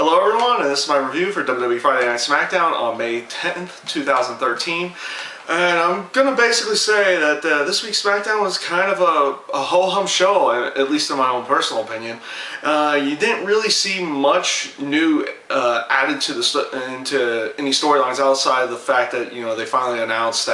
Hello everyone, and this is my review for WWE Friday Night Smackdown on May 10th, 2013. And I'm going to basically say that this week's Smackdown was kind of a ho-hum show, at least in my own personal opinion. You didn't really see much new added to into any storylines outside of the fact that, you know, they finally announced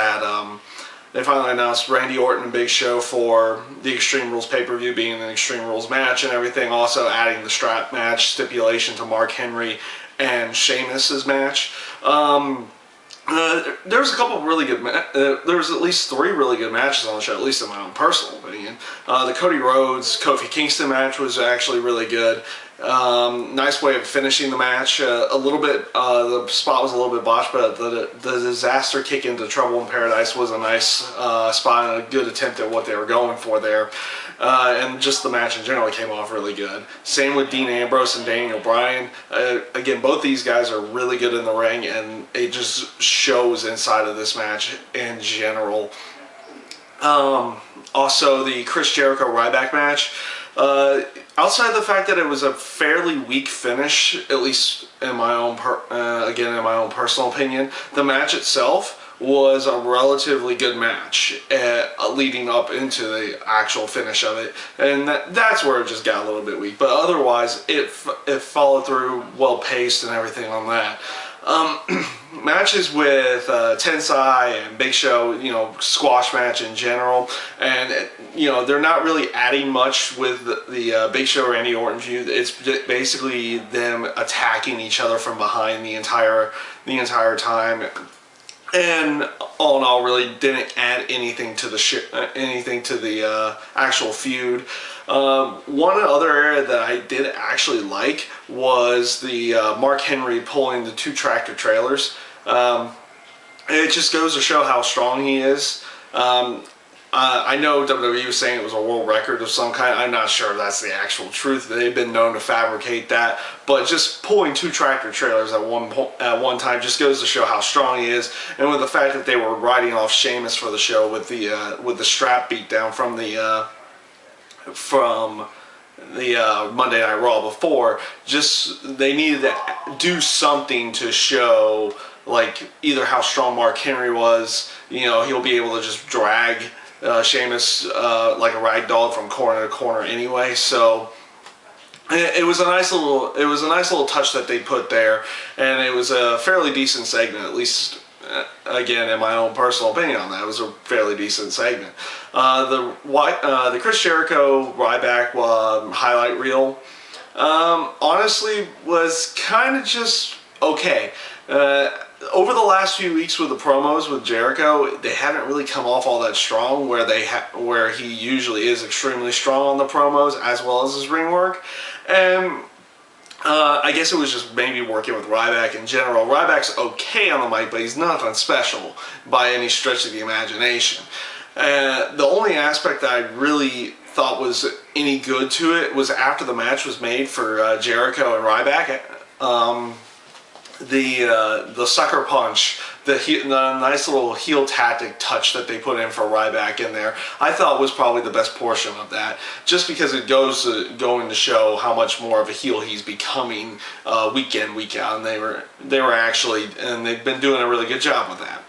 Randy Orton and Big Show for the Extreme Rules pay-per-view being an Extreme Rules match and everything. Also adding the strap match stipulation to Mark Henry and Sheamus's match. There was a couple of really good. There was at least 3 really good matches on the show, at least in my own personal opinion. The Cody Rhodes Kofi Kingston match was actually really good. Nice way of finishing the match. A little bit, the spot was a little bit botched, but the disaster kick into Trouble in Paradise was a nice spot and a good attempt at what they were going for there. And just the match in general came off really good. Same with Dean Ambrose and Daniel Bryan. Again, both these guys are really good in the ring, and it just shows inside of this match in general. Also, the Chris Jericho Ryback match. Outside the fact that it was a fairly weak finish, at least in my own in my own personal opinion, the match itself was a relatively good match leading up into the actual finish of it, and that's where it just got a little bit weak. But otherwise, it followed through, well paced and everything on that. Matches with Tensai and Big Show, you know, squash match in general, and you know, they're not really adding much with the Big Show Randy Orton feud. It's basically them attacking each other from behind the entire time, and all in all, really didn't add anything to the actual feud. One other area that I did actually like was the Mark Henry pulling the 2 tractor trailers. It just goes to show how strong he is. I know WWE was saying it was a world record of some kind. I'm not sure if that's the actual truth. They've been known to fabricate that, but just pulling 2 tractor trailers at one time just goes to show how strong he is. And with the fact that they were riding off Sheamus for the show with the strap beat down from the Monday Night Raw before, just they needed to do something to show, like, either how strong Mark Henry was. You know, he'll be able to just drag Sheamus like a rag doll from corner to corner anyway. So it was a nice little touch that they put there, and it was a fairly decent segment, at least. Again, in my own personal opinion on that, it was a fairly decent segment. The Chris Jericho Ryback highlight reel, honestly, was kind of just okay. Over the last few weeks with the promos with Jericho, they haven't really come off all that strong, where he usually is extremely strong on the promos as well as his ring work. And I guess it was just maybe working with Ryback in general. Ryback's okay on the mic, but he's nothing special by any stretch of the imagination. The only aspect that I really thought was any good to it was after the match was made for Jericho and Ryback. The sucker punch, the nice little heel tactic touch that they put in for Ryback in there, I thought was probably the best portion of that, just because it going to show how much more of a heel he's becoming week in, week out, and they were actually, and they've been doing a really good job with that.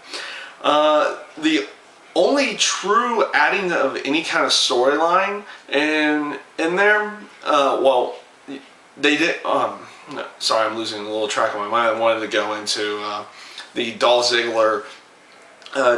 The only true adding of any kind of storyline in there, well, they did. No, sorry, I'm losing a little track of my mind. I wanted to go into the Dolph Ziggler,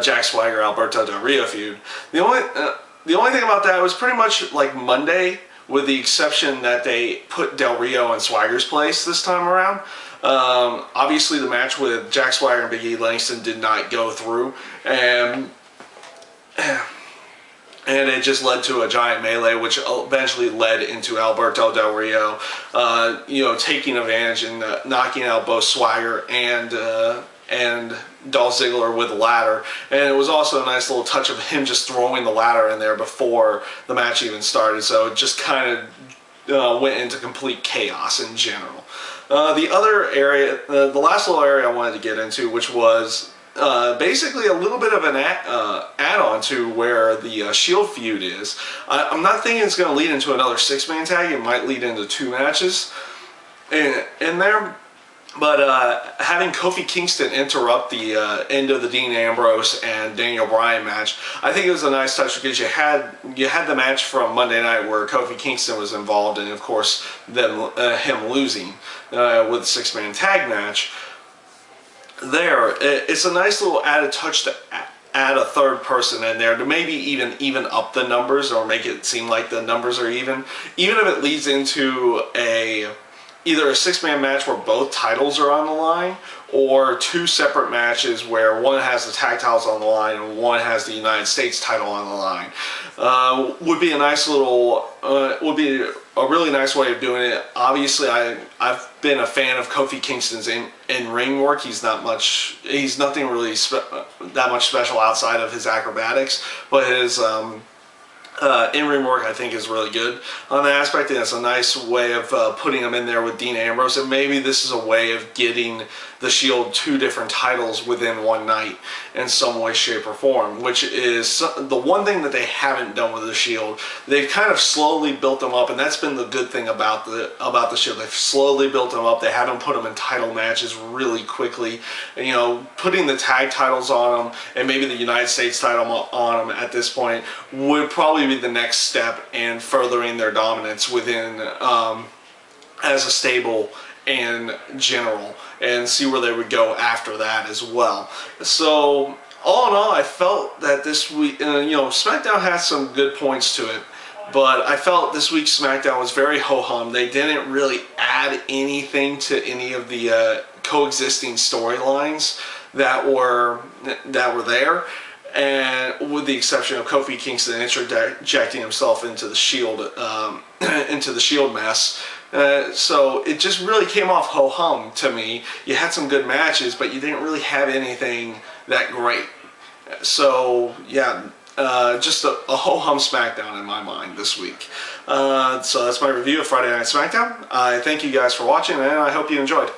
Jack Swagger, Alberto Del Rio feud. The only thing about that was pretty much like Monday, with the exception that they put Del Rio in Swagger's place this time around. Obviously, the match with Jack Swagger and Big E Langston did not go through, and it just led to a giant melee, which eventually led into Alberto Del Rio, you know, taking advantage and knocking out both Swagger and Dolph Ziggler with the ladder. And it was also a nice little touch of him just throwing the ladder in there before the match even started. So it just kind of went into complete chaos in general. The other area, the last little area I wanted to get into, which was basically a little bit of an add-on to where the Shield feud is. I'm not thinking it's going to lead into another 6-man tag. It might lead into 2 matches. in there. But having Kofi Kingston interrupt the end of the Dean Ambrose and Daniel Bryan match, I think it was a nice touch because you had the match from Monday night where Kofi Kingston was involved, and of course then him losing with a 6-man tag match. It's a nice little added touch to add a third person in there to maybe even up the numbers or make it seem like the numbers are even if it leads into either a 6-man match where both titles are on the line, or 2 separate matches where one has the tag titles on the line and one has the United States title on the line. Would be a nice little, would be a really nice way of doing it. Obviously, I've been a fan of Kofi Kingston's in-ring work. He's nothing really that much special outside of his acrobatics, but his in-ring work I think is really good on that aspect, and it's a nice way of putting him in there with Dean Ambrose, and maybe this is a way of getting the Shield 2 different titles within one night in some way, shape, or form, which is the one thing that they haven't done with the Shield. They've kind of slowly built them up, and that's been the good thing about the Shield. They've slowly built them up. They haven't put them in title matches really quickly, and, you know, putting the tag titles on them and maybe the United States title on them at this point would probably be the next step in furthering their dominance within as a stable and general, and see where they would go after that as well. So all in all, I felt that this week, you know, SmackDown has some good points to it, but I felt this week's SmackDown was very ho-hum. They didn't really add anything to any of the coexisting storylines that were there, and with the exception of Kofi Kingston interjecting himself into the Shield mess. So it just really came off ho-hum to me. You had some good matches, but you didn't really have anything that great. So yeah, just a ho-hum SmackDown in my mind this week. So that's my review of Friday Night SmackDown. I thank you guys for watching, and I hope you enjoyed.